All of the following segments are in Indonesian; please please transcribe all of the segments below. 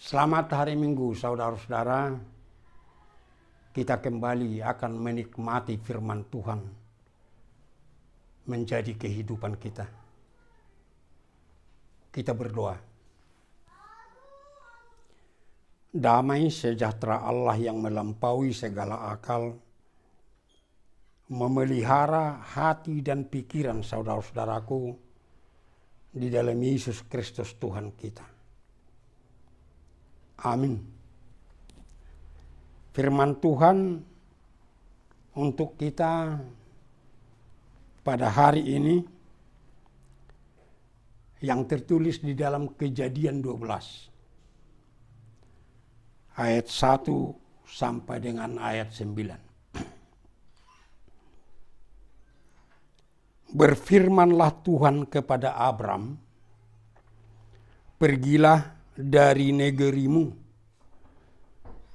Selamat hari Minggu, saudara-saudara. Kita kembali akan menikmati firman Tuhan menjadi kehidupan kita. Kita berdoa. Damai sejahtera Allah yang melampaui segala akal, memelihara hati dan pikiran saudara-saudaraku di dalam Yesus Kristus Tuhan kita. Amin. Firman Tuhan untuk kita pada hari ini yang tertulis di dalam Kejadian 12 ayat 1 sampai dengan ayat 9. Berfirmanlah Tuhan kepada Abram, "Pergilah dari negerimu,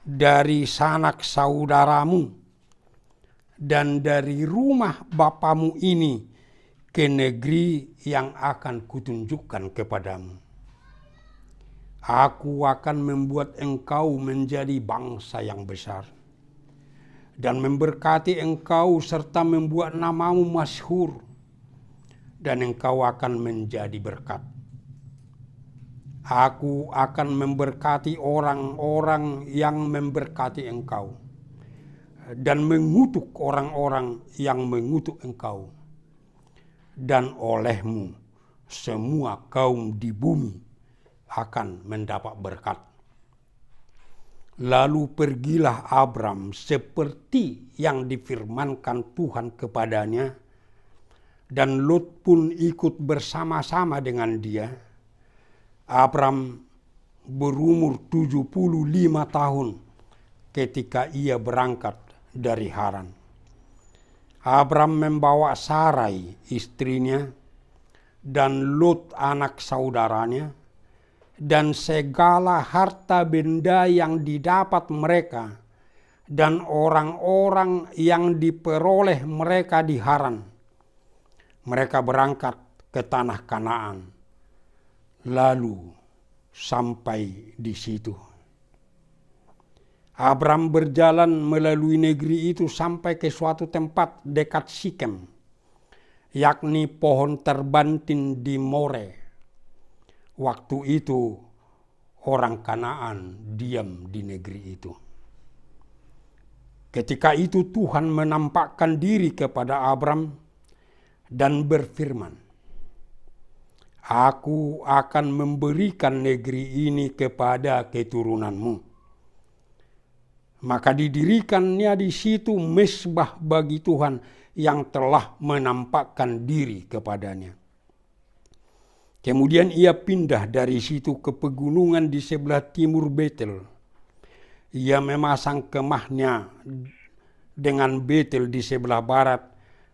dari sanak saudaramu, dan dari rumah bapamu ini ke negeri yang akan kutunjukkan kepadamu. Aku akan membuat engkau menjadi bangsa yang besar, dan memberkati engkau serta membuat namamu masyhur, dan engkau akan menjadi berkat. Aku akan memberkati orang-orang yang memberkati engkau, dan mengutuk orang-orang yang mengutuk engkau. Dan olehmu semua kaum di bumi akan mendapat berkat." Lalu pergilah Abram seperti yang difirmankan Tuhan kepadanya, dan Lot pun ikut bersama-sama dengan dia. Abram berumur 75 tahun ketika ia berangkat dari Haran. Abram membawa Sarai istrinya, dan Lot anak saudaranya, dan segala harta benda yang didapat mereka, dan orang-orang yang diperoleh mereka di Haran. Mereka berangkat ke tanah Kanaan, lalu sampai di situ. Abram berjalan melalui negeri itu sampai ke suatu tempat dekat Sikem, yakni pohon terbantin di More. Waktu itu orang Kanaan diam di negeri itu. Ketika itu Tuhan menampakkan diri kepada Abram dan berfirman, "Aku akan memberikan negeri ini kepada keturunanmu." Maka didirikannya di situ mezbah bagi Tuhan yang telah menampakkan diri kepadanya. Kemudian ia pindah dari situ ke pegunungan di sebelah timur Betel. Ia memasang kemahnya dengan Betel di sebelah barat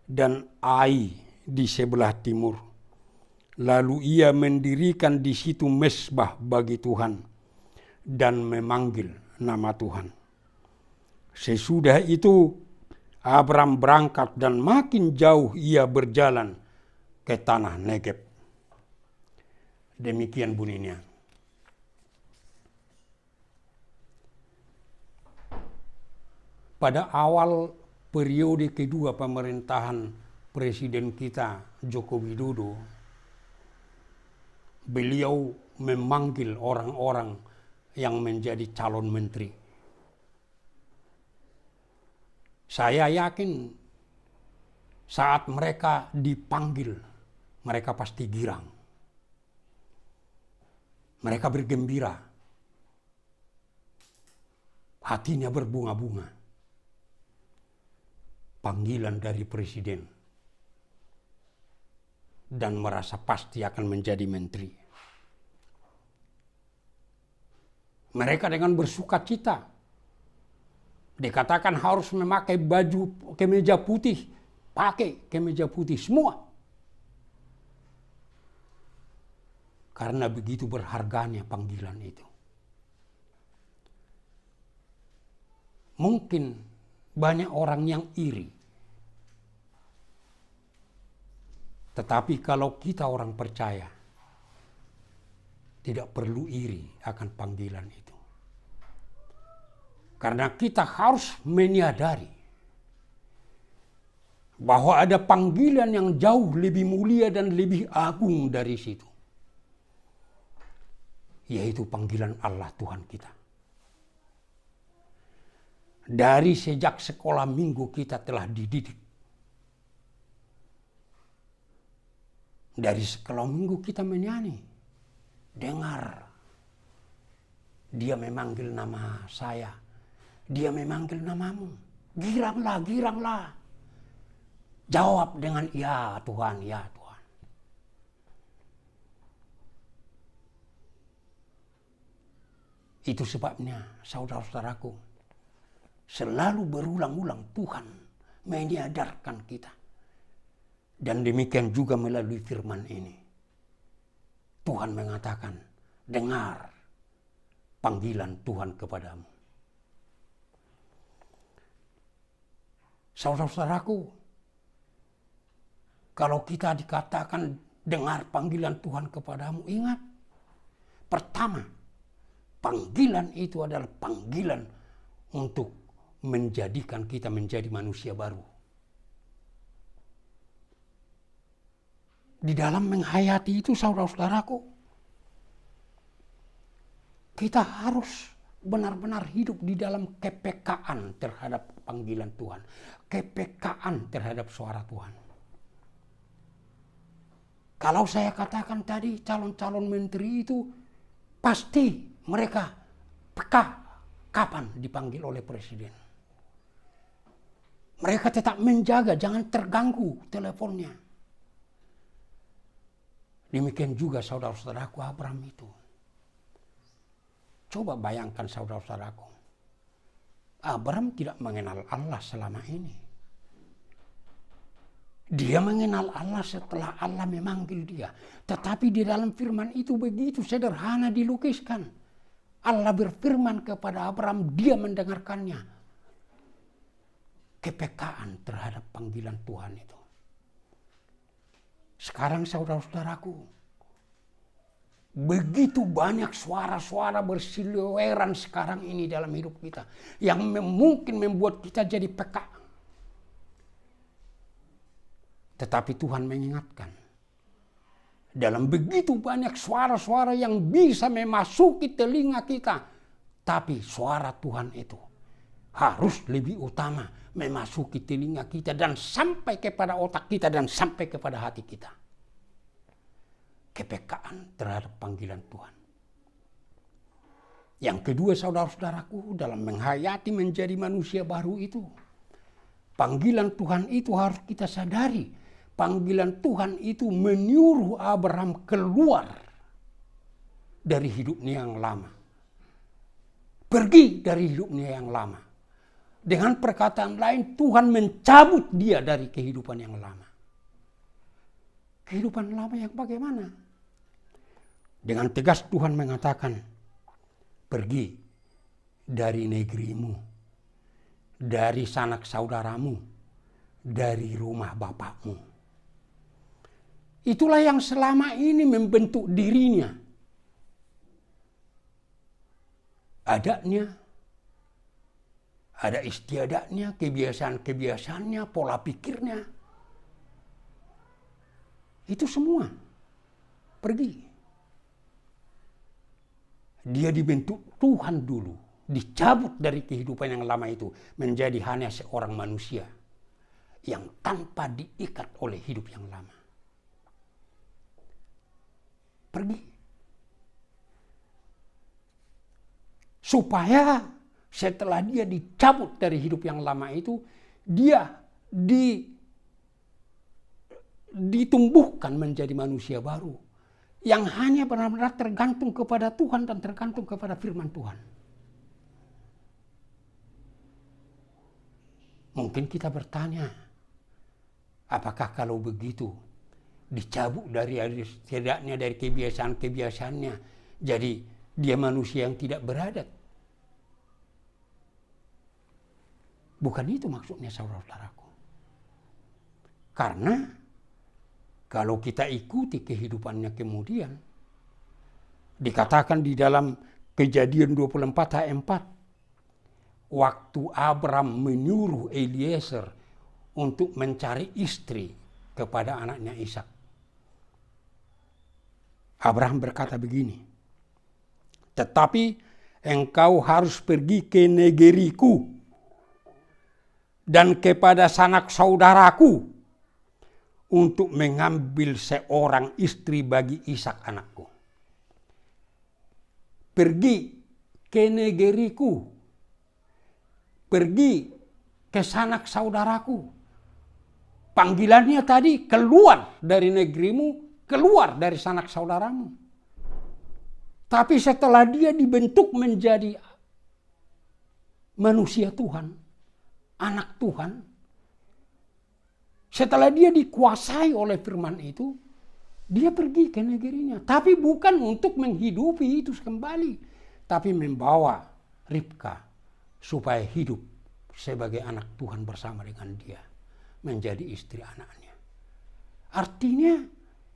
dan Ai di sebelah timur. Lalu ia mendirikan di situ mezbah bagi Tuhan dan memanggil nama Tuhan. Sesudah itu Abram berangkat dan makin jauh ia berjalan ke tanah Negeb. Demikian bunyinya. Pada awal periode kedua pemerintahan Presiden kita Joko Widodo, beliau memanggil orang-orang yang menjadi calon menteri. Saya yakin saat mereka dipanggil, mereka pasti girang. Mereka bergembira. Hatinya berbunga-bunga. Panggilan dari presiden. Dan merasa pasti akan menjadi menteri. Mereka dengan bersuka cita. Dikatakan harus memakai baju kemeja putih. Pakai kemeja putih semua. Karena begitu berharganya panggilan itu. Mungkin banyak orang yang iri. Tetapi kalau kita orang percaya, tidak perlu iri akan panggilan itu. Karena kita harus menyadari bahwa ada panggilan yang jauh lebih mulia dan lebih agung dari situ. Yaitu panggilan Allah Tuhan kita. Dari sejak sekolah minggu kita telah dididik. Dari sekolah minggu kita menyanyi. Dengar. Dia memanggil nama saya. Dia memanggil namamu. Giranglah, giranglah. Jawab dengan ya Tuhan, ya Tuhan. Itu sebabnya saudara-saudaraku, selalu berulang-ulang Tuhan menyadarkan kita. Dan demikian juga melalui firman ini. Tuhan mengatakan, dengar panggilan Tuhan kepadamu. Saudara-saudaraku, kalau kita dikatakan dengar panggilan Tuhan kepadamu, ingat. Pertama, panggilan itu adalah panggilan untuk menjadikan kita menjadi manusia baru. Di dalam menghayati itu saudara-saudaraku, kita harus benar-benar hidup di dalam kepekaan terhadap panggilan Tuhan. Kepekaan terhadap suara Tuhan. Kalau saya katakan tadi calon-calon menteri itu pasti mereka peka kapan dipanggil oleh presiden. Mereka tetap menjaga jangan terganggu teleponnya. Demikian juga saudara-saudaraku Abraham itu. Coba bayangkan saudara-saudaraku. Abraham tidak mengenal Allah selama ini. Dia mengenal Allah setelah Allah memanggil dia. Tetapi di dalam firman itu begitu sederhana dilukiskan. Allah berfirman kepada Abraham, dia mendengarkannya. Kepekaan terhadap panggilan Tuhan itu. Sekarang saudara-saudaraku, begitu banyak suara-suara bersiliweran sekarang ini dalam hidup kita. Yang mungkin membuat kita jadi peka. Tetapi Tuhan mengingatkan. Dalam begitu banyak suara-suara yang bisa memasuki telinga kita. Tapi suara Tuhan itu harus lebih utama memasuki telinga kita dan sampai kepada otak kita dan sampai kepada hati kita. Kepekaan terhadap panggilan Tuhan. Yang kedua saudara-saudaraku dalam menghayati menjadi manusia baru itu. Panggilan Tuhan itu harus kita sadari. Panggilan Tuhan itu menyuruh Abraham keluar dari hidupnya yang lama. Pergi dari hidupnya yang lama. Dengan perkataan lain Tuhan mencabut dia dari kehidupan yang lama. Kehidupan lama yang bagaimana? Dengan tegas Tuhan mengatakan, pergi dari negerimu, dari sanak saudaramu, dari rumah bapakmu. Itulah yang selama ini membentuk dirinya. Adanya, ada istiadatnya, kebiasaan-kebiasaannya, pola pikirnya. Itu semua pergi. Dia dibentuk Tuhan dulu, dicabut dari kehidupan yang lama itu menjadi hanya seorang manusia yang tanpa diikat oleh hidup yang lama. Pergi. Supaya setelah dia dicabut dari hidup yang lama itu, dia ditumbuhkan menjadi manusia baru. Yang hanya benar-benar tergantung kepada Tuhan dan tergantung kepada firman Tuhan. Mungkin kita bertanya, apakah kalau begitu dicabut dari setidaknya dari kebiasaan-kebiasaannya, jadi dia manusia yang tidak beradat? Bukan itu maksudnya saudara-saudaraku. Karena kalau kita ikuti kehidupannya kemudian, Dikatakan di dalam Kejadian 24 ayat 4. Waktu Abraham menyuruh Eliezer untuk mencari istri kepada anaknya Ishak. Abraham berkata begini, tetapi engkau harus pergi ke negeriku dan kepada sanak saudaraku untuk mengambil seorang istri bagi Ishak anakku. Pergi ke negeriku, pergi ke sanak saudaraku. Panggilannya tadi, keluar dari negerimu, keluar dari sanak saudaramu. Tapi setelah dia dibentuk menjadi manusia Tuhan, anak Tuhan, setelah dia dikuasai oleh firman itu, dia pergi ke negerinya. Tapi bukan untuk menghidupi itu kembali, tapi membawa Ribka supaya hidup sebagai anak Tuhan bersama dengan dia, menjadi istri anaknya. Artinya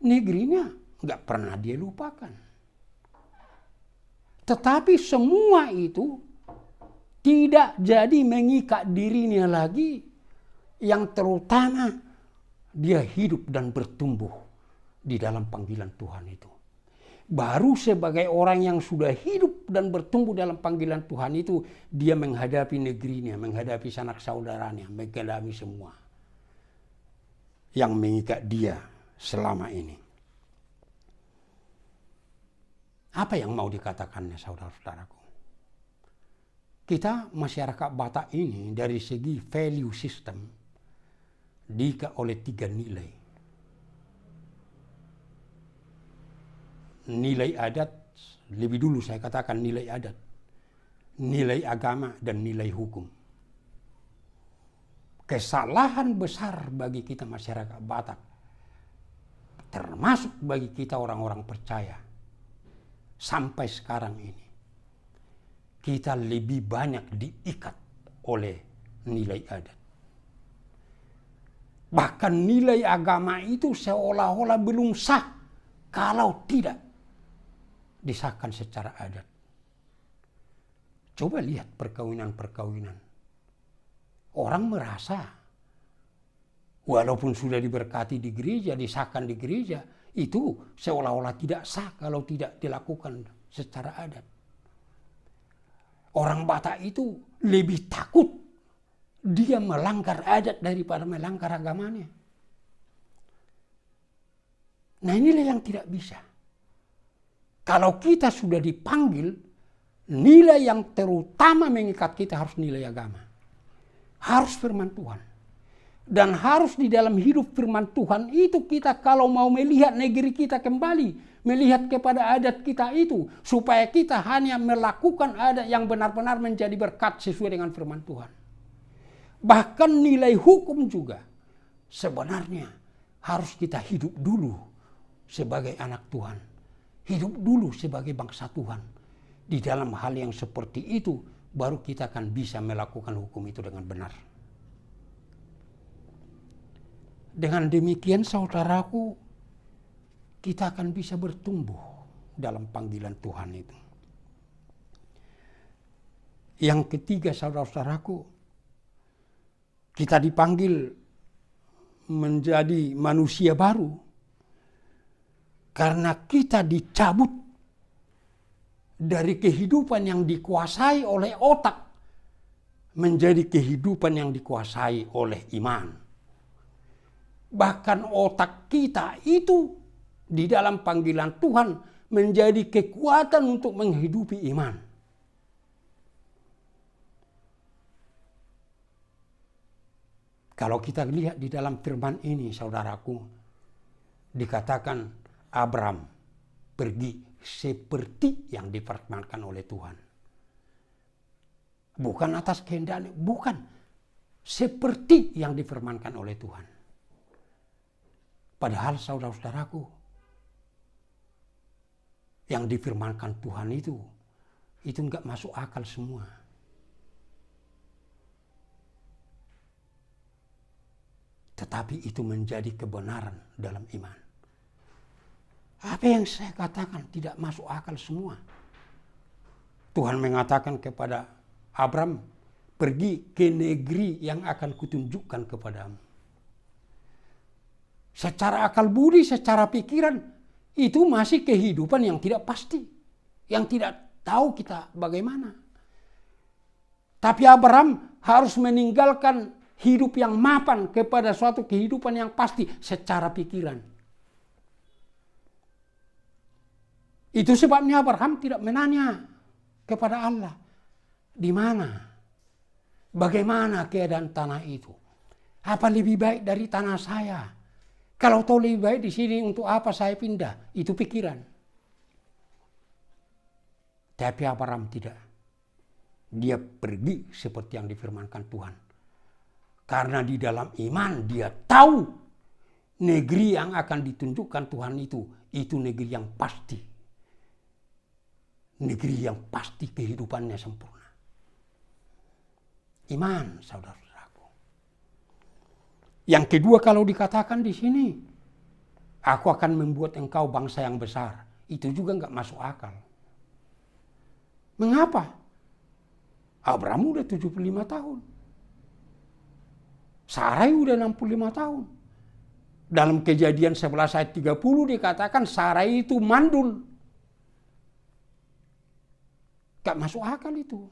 negerinya nggak pernah dia lupakan. Tetapi semua itu tidak jadi mengikat dirinya lagi, yang terutama dia hidup dan bertumbuh di dalam panggilan Tuhan itu. Baru sebagai orang yang sudah hidup dan bertumbuh dalam panggilan Tuhan itu, dia menghadapi negerinya, menghadapi sanak saudaranya, menghadapi semua yang mengikat dia selama ini. Apa yang mau dikatakannya, saudara-saudaraku? Kita masyarakat Batak ini dari segi value system diikat oleh 3 nilai. Nilai adat, lebih dulu saya katakan nilai adat, nilai agama, dan nilai hukum. Kesalahan besar bagi kita masyarakat Batak, termasuk bagi kita orang-orang percaya, sampai sekarang ini, kita lebih banyak diikat oleh nilai adat. Bahkan nilai agama itu seolah-olah belum sah kalau tidak disahkan secara adat. Coba lihat perkawinan-perkawinan. Orang merasa walaupun sudah diberkati di gereja, disahkan di gereja, itu seolah-olah tidak sah kalau tidak dilakukan secara adat. Orang Batak itu lebih takut dia melanggar adat daripada melanggar agamanya. Nah, inilah yang tidak bisa. Kalau kita sudah dipanggil, nilai yang terutama mengikat kita harus nilai agama. Harus firman Tuhan. Dan harus di dalam hidup firman Tuhan itu kita kalau mau melihat negeri kita kembali, melihat kepada adat kita itu, supaya kita hanya melakukan adat yang benar-benar menjadi berkat sesuai dengan firman Tuhan. Bahkan nilai hukum juga sebenarnya harus kita hidup dulu sebagai anak Tuhan. Hidup dulu sebagai bangsa Tuhan. Di dalam hal yang seperti itu, baru kita akan bisa melakukan hukum itu dengan benar. Dengan demikian, saudaraku, kita akan bisa bertumbuh dalam panggilan Tuhan itu. Yang ketiga, saudara-saudaraku, kita dipanggil menjadi manusia baru karena kita dicabut dari kehidupan yang dikuasai oleh otak menjadi kehidupan yang dikuasai oleh iman. Bahkan otak kita itu di dalam panggilan Tuhan menjadi kekuatan untuk menghidupi iman. Kalau kita lihat di dalam firman ini, saudaraku, dikatakan Abraham pergi seperti yang difirmankan oleh Tuhan. Bukan atas kehendak, bukan. Seperti yang difirmankan oleh Tuhan. Padahal saudara-saudaraku, yang difirmankan Tuhan itu enggak masuk akal semua. Tetapi itu menjadi kebenaran dalam iman. Apa yang saya katakan tidak masuk akal semua. Tuhan mengatakan kepada Abram, pergi ke negeri yang akan kutunjukkan kepadamu. Secara akal budi, secara pikiran, itu masih kehidupan yang tidak pasti. Yang tidak tahu kita bagaimana. Tapi Abraham harus meninggalkan hidup yang mapan kepada suatu kehidupan yang pasti secara pikiran. Itu sebabnya Abraham tidak menanya kepada Allah, di mana, bagaimana keadaan tanah itu? Apa lebih baik dari tanah saya? Kalau tahu lebih baik di sini, untuk apa saya pindah? Itu pikiran. Tapi Abraham tidak. Dia pergi seperti yang difirmankan Tuhan. Karena di dalam iman dia tahu negeri yang akan ditunjukkan Tuhan itu negeri yang pasti. Negeri yang pasti kehidupannya sempurna. Iman, saudara-saudaraku. Yang kedua, kalau dikatakan di sini, aku akan membuat engkau bangsa yang besar. Itu juga nggak masuk akal. Mengapa? Abraham udah 75 tahun. Sarai udah 65 tahun. Dalam Kejadian 11 ayat 30 dikatakan Sarai itu mandul. Gak masuk akal itu.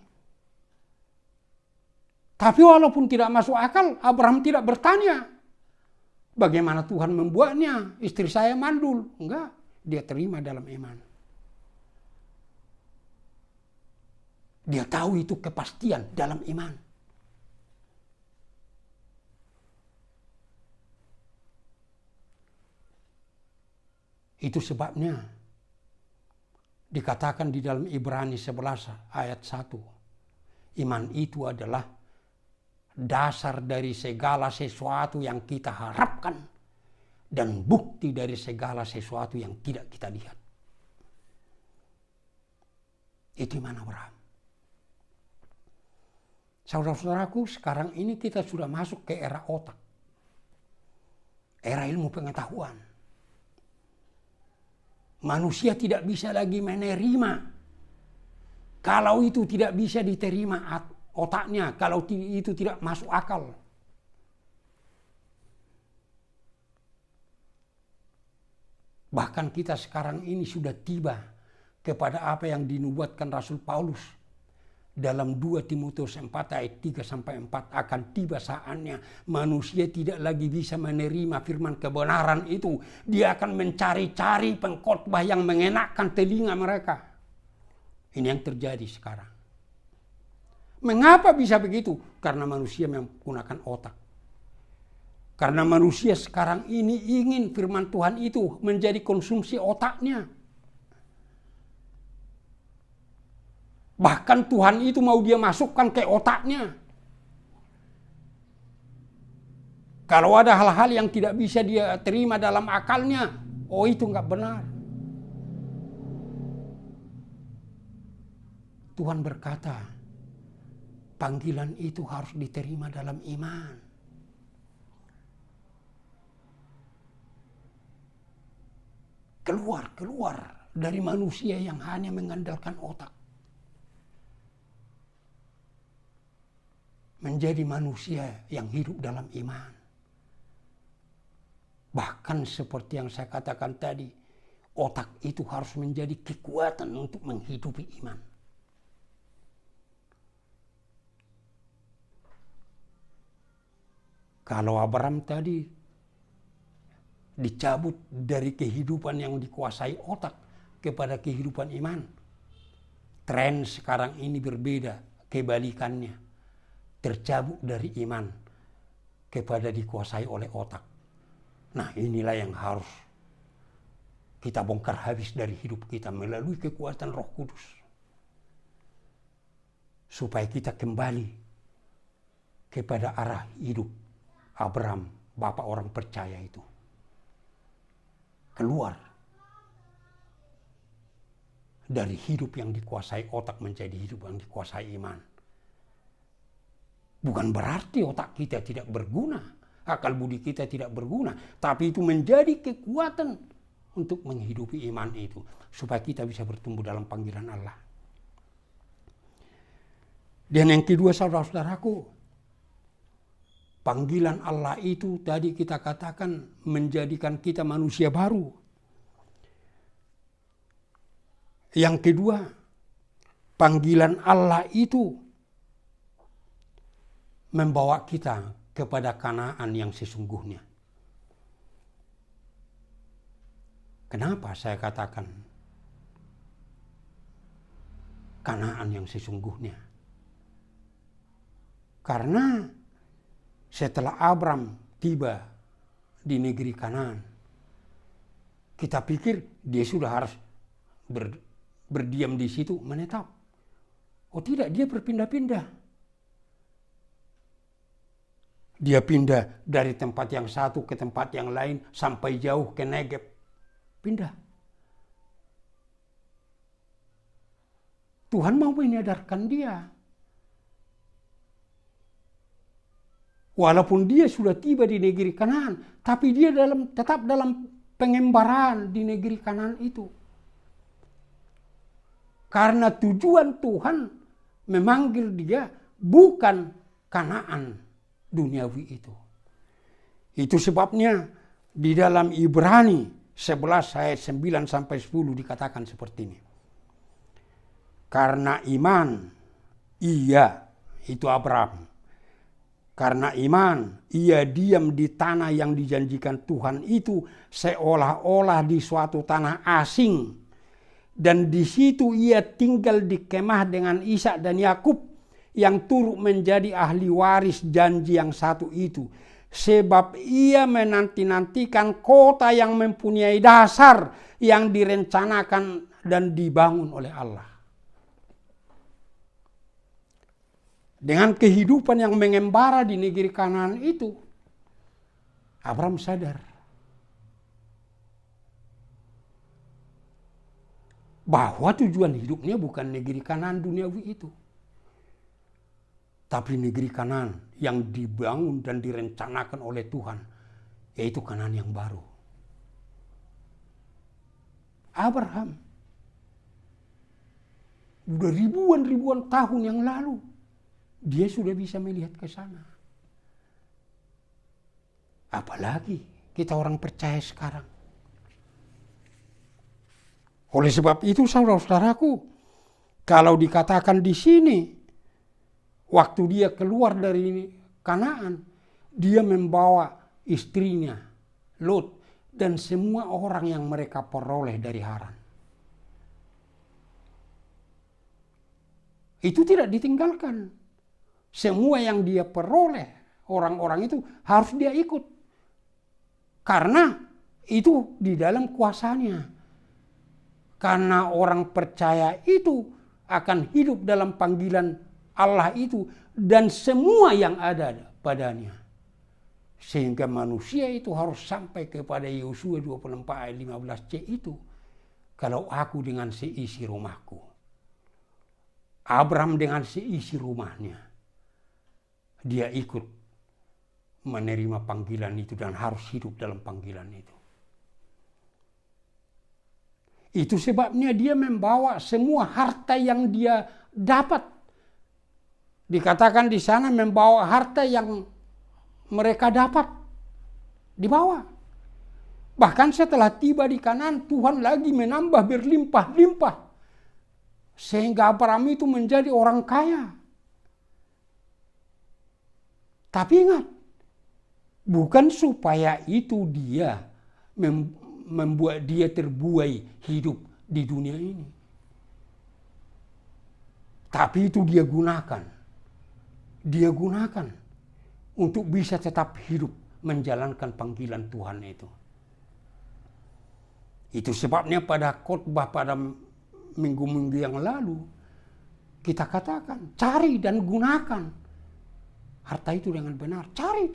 Tapi walaupun tidak masuk akal, Abraham tidak bertanya, bagaimana Tuhan membuatnya? Istri saya mandul. Enggak, dia terima dalam iman. Dia tahu itu kepastian dalam iman. Itu sebabnya dikatakan di dalam Ibrani 11 ayat 1. Iman itu adalah dasar dari segala sesuatu yang kita harapkan dan bukti dari segala sesuatu yang tidak kita lihat. Itu iman Abraham. Saudara-saudaraku, sekarang ini kita sudah masuk ke era otak. Era ilmu pengetahuan. Manusia tidak bisa lagi menerima kalau itu tidak bisa diterima otaknya, kalau itu tidak masuk akal. Bahkan kita sekarang ini sudah tiba kepada apa yang dinubuatkan Rasul Paulus dalam 2 Timotius 4 ayat 3-4, akan tiba saatnya manusia tidak lagi bisa menerima firman kebenaran itu. Dia akan mencari-cari pengkhotbah yang mengenakkan telinga mereka. Ini yang terjadi sekarang. Mengapa bisa begitu? Karena manusia menggunakan otak. Karena manusia sekarang ini ingin firman Tuhan itu menjadi konsumsi otaknya. Bahkan Tuhan itu mau dia masukkan ke otaknya. Kalau ada hal-hal yang tidak bisa dia terima dalam akalnya, oh itu nggak benar. Tuhan berkata, panggilan itu harus diterima dalam iman. Keluar dari manusia yang hanya mengandalkan otak. Menjadi manusia yang hidup dalam iman. Bahkan seperti yang saya katakan tadi, otak itu harus menjadi kekuatan untuk menghidupi iman. Kalau Abraham tadi dicabut dari kehidupan yang dikuasai otak kepada kehidupan iman, tren sekarang ini berbeda, kebalikannya. Tercabut dari iman kepada dikuasai oleh otak. Nah, inilah yang harus kita bongkar habis dari hidup kita melalui kekuatan Roh Kudus. Supaya kita kembali kepada arah hidup Abraham, bapak orang percaya itu. Keluar dari hidup yang dikuasai otak menjadi hidup yang dikuasai iman. Bukan berarti otak kita tidak berguna, akal budi kita tidak berguna, tapi itu menjadi kekuatan untuk menghidupi iman itu. Supaya kita bisa bertumbuh dalam panggilan Allah. Dan yang kedua saudara-saudaraku, panggilan Allah itu tadi kita katakan menjadikan kita manusia baru. Yang kedua, panggilan Allah itu membawa kita kepada Kanaan yang sesungguhnya. Kenapa saya katakan Kanaan yang sesungguhnya? Karena setelah Abram tiba di negeri Kanaan, kita pikir dia sudah harus berdiam di situ, menetap. Oh tidak, dia berpindah-pindah. Dia pindah dari tempat yang satu ke tempat yang lain sampai jauh ke Negeb. Pindah. Tuhan mau menyadarkan dia. Walaupun dia sudah tiba di negeri Kanaan, tapi dia tetap dalam pengembaraan di negeri Kanaan itu. Karena tujuan Tuhan memanggil dia bukan Kanaan duniawi itu. Itu sebabnya di dalam Ibrani 11 ayat 9 sampai 10 dikatakan seperti ini. Karena iman, itu Abraham. Karena iman, ia diam di tanah yang dijanjikan Tuhan itu seolah-olah di suatu tanah asing. Dan di situ ia tinggal di kemah dengan Ishak dan Yakub yang turut menjadi ahli waris janji yang satu itu. Sebab ia menanti-nantikan kota yang mempunyai dasar yang direncanakan dan dibangun oleh Allah. Dengan kehidupan yang mengembara di negeri Kanaan itu, Abraham sadar bahwa tujuan hidupnya bukan negeri Kanaan duniawi itu, tapi negeri Kanaan yang dibangun dan direncanakan oleh Tuhan, yaitu Kanaan yang baru. Abraham udah ribuan tahun yang lalu dia sudah bisa melihat ke sana. Apalagi kita orang percaya sekarang. Oleh sebab itu saudara-saudaraku, kalau dikatakan di sini, waktu dia keluar dari Kanaan, dia membawa istrinya, Lot, dan semua orang yang mereka peroleh dari Haran. Itu tidak ditinggalkan. Semua yang dia peroleh, orang-orang itu harus dia ikut. Karena itu di dalam kuasanya. Karena orang percaya itu akan hidup dalam panggilan Allah itu dan semua yang ada padanya. Sehingga manusia itu harus sampai kepada Yosua 24 ayat 15c itu. Kalau aku dengan seisi rumahku. Abraham dengan seisi rumahnya. Dia ikut menerima panggilan itu dan harus hidup dalam panggilan itu. Itu sebabnya dia membawa semua harta yang dia dapat. Dikatakan di sana membawa harta yang mereka dapat. Dibawa. Bahkan setelah tiba di Kanaan, Tuhan lagi menambah berlimpah-limpah. Sehingga Abraham itu menjadi orang kaya. Tapi ingat, bukan supaya itu dia membuat dia terbuai hidup di dunia ini. Tapi itu dia gunakan. Dia gunakan untuk bisa tetap hidup menjalankan panggilan Tuhan itu. Itu sebabnya pada khotbah pada minggu-minggu yang lalu kita katakan cari dan gunakan harta itu dengan benar. Cari.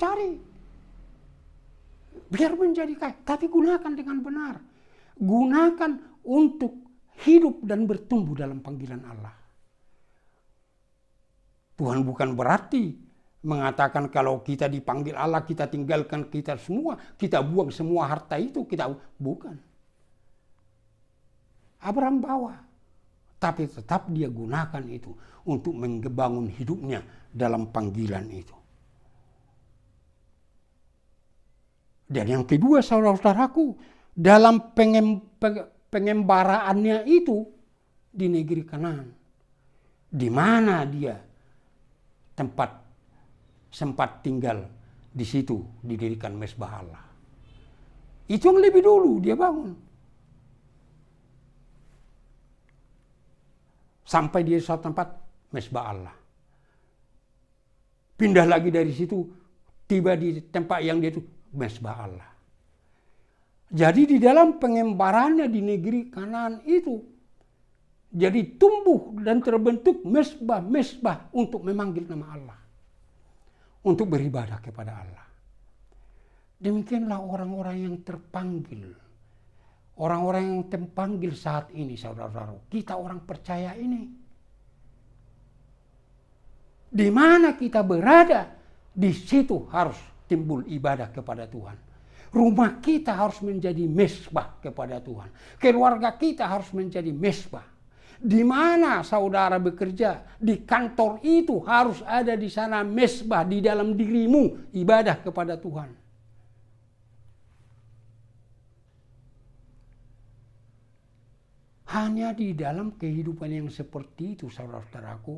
Biar menjadi kaya. Tapi gunakan dengan benar. Gunakan untuk hidup dan bertumbuh dalam panggilan Allah. Tuhan bukan berarti mengatakan kalau kita dipanggil Allah, kita tinggalkan kita semua, kita buang semua harta itu, kita bukan. Abraham bawa. Tapi tetap dia gunakan itu untuk membangun hidupnya dalam panggilan itu. Dan yang kedua, saudara-saudaraku, dalam pengembaraannya itu di negeri Kanaan, di mana dia sempat tinggal, di situ didirikan mezbah Allah. Itu yang lebih dulu dia bangun. Sampai di suatu tempat mezbah Allah. Pindah lagi dari situ, tiba di tempat yang dia itu mezbah Allah. Jadi di dalam pengembarannya di negeri Kanaan itu, jadi tumbuh dan terbentuk mezbah untuk memanggil nama Allah. Untuk beribadah kepada Allah. Demikianlah orang-orang yang terpanggil. Orang-orang yang terpanggil saat ini, saudara-saudara. Kita orang percaya ini. Di mana kita berada, di situ harus timbul ibadah kepada Tuhan. Rumah kita harus menjadi mezbah kepada Tuhan. Keluarga kita harus menjadi mezbah. Di mana saudara bekerja, di kantor itu harus ada di sana mezbah di dalam dirimu, ibadah kepada Tuhan. Hanya di dalam kehidupan yang seperti itu, saudara-saudaraku,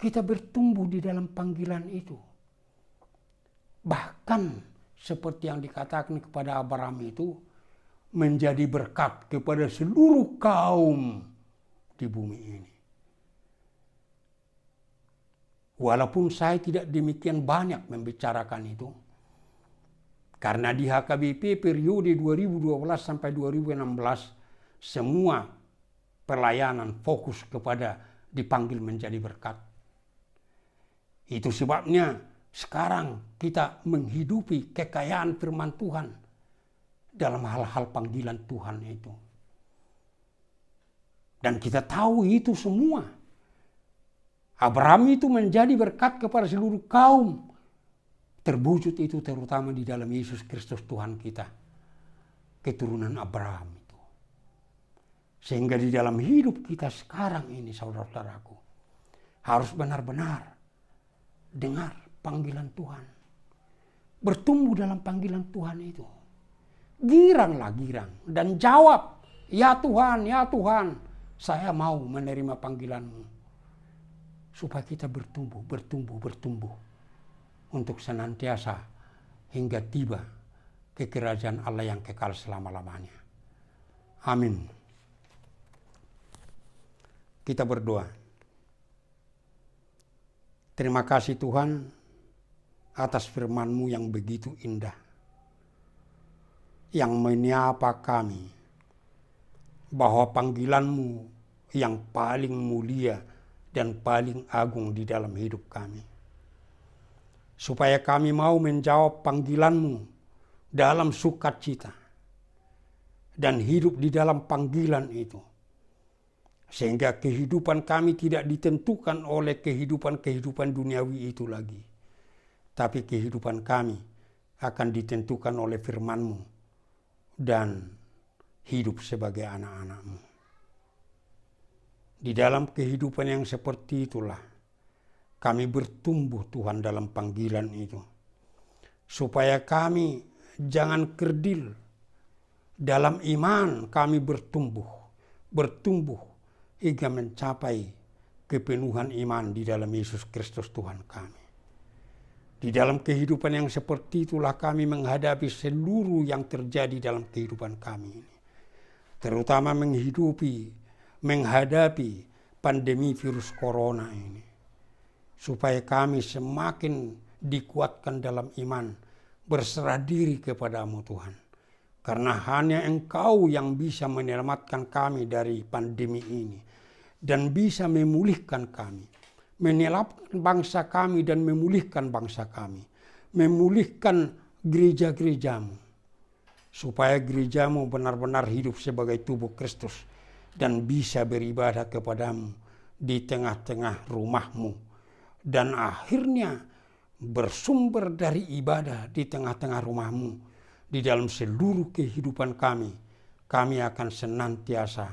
kita bertumbuh di dalam panggilan itu. Bahkan seperti yang dikatakan kepada Abraham itu, menjadi berkat kepada seluruh kaum di bumi ini. Walaupun saya tidak demikian banyak membicarakan itu, karena di HKBP periode 2012 sampai 2016, semua pelayanan fokus kepada dipanggil menjadi berkat. Itu sebabnya sekarang kita menghidupi kekayaan firman Tuhan dalam hal-hal panggilan Tuhan itu. Dan kita tahu itu semua. Abraham itu menjadi berkat kepada seluruh kaum. Terwujud itu terutama di dalam Yesus Kristus Tuhan kita. Keturunan Abraham. Sehingga di dalam hidup kita sekarang ini, saudara-saudaraku, harus benar-benar dengar panggilan Tuhan. Bertumbuh dalam panggilan Tuhan itu. Giranglah girang dan jawab, ya Tuhan, saya mau menerima panggilan-Mu. Supaya kita bertumbuh untuk senantiasa hingga tiba ke kerajaan Allah yang kekal selama-lamanya. Amin. Kita berdoa. Terima kasih Tuhan atas firman-Mu yang begitu indah. Yang menyapa kami bahwa panggilan-Mu yang paling mulia dan paling agung di dalam hidup kami. Supaya kami mau menjawab panggilan-Mu dalam sukacita dan hidup di dalam panggilan itu. Sehingga kehidupan kami tidak ditentukan oleh kehidupan duniawi itu lagi. Tapi kehidupan kami akan ditentukan oleh firman-Mu dan hidup sebagai anak-anak-Mu. Di dalam kehidupan yang seperti itulah kami bertumbuh Tuhan dalam panggilan itu. Supaya kami jangan kerdil. Dalam iman kami bertumbuh hingga mencapai kepenuhan iman di dalam Yesus Kristus Tuhan kami. Di dalam kehidupan yang seperti itulah kami menghadapi seluruh yang terjadi dalam kehidupan kami ini. Terutama menghadapi pandemi virus corona ini. Supaya kami semakin dikuatkan dalam iman, berserah diri kepadamu Tuhan. Karena hanya Engkau yang bisa menyelamatkan kami dari pandemi ini. Dan bisa memulihkan kami. Menyelamatkan bangsa kami dan memulihkan bangsa kami. Memulihkan gereja-gerejamu. Supaya gerejamu benar-benar hidup sebagai tubuh Kristus. Dan bisa beribadah kepadamu di tengah-tengah rumahmu. Dan akhirnya bersumber dari ibadah di tengah-tengah rumahmu. Di dalam seluruh kehidupan kami kami akan senantiasa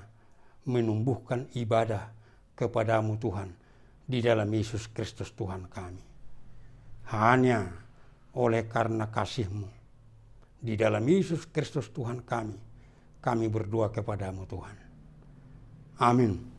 menumbuhkan ibadah kepadamu Tuhan di dalam Yesus Kristus Tuhan kami. Hanya oleh karena kasih-Mu di dalam Yesus Kristus Tuhan kami berdoa kepadamu Tuhan. Amin.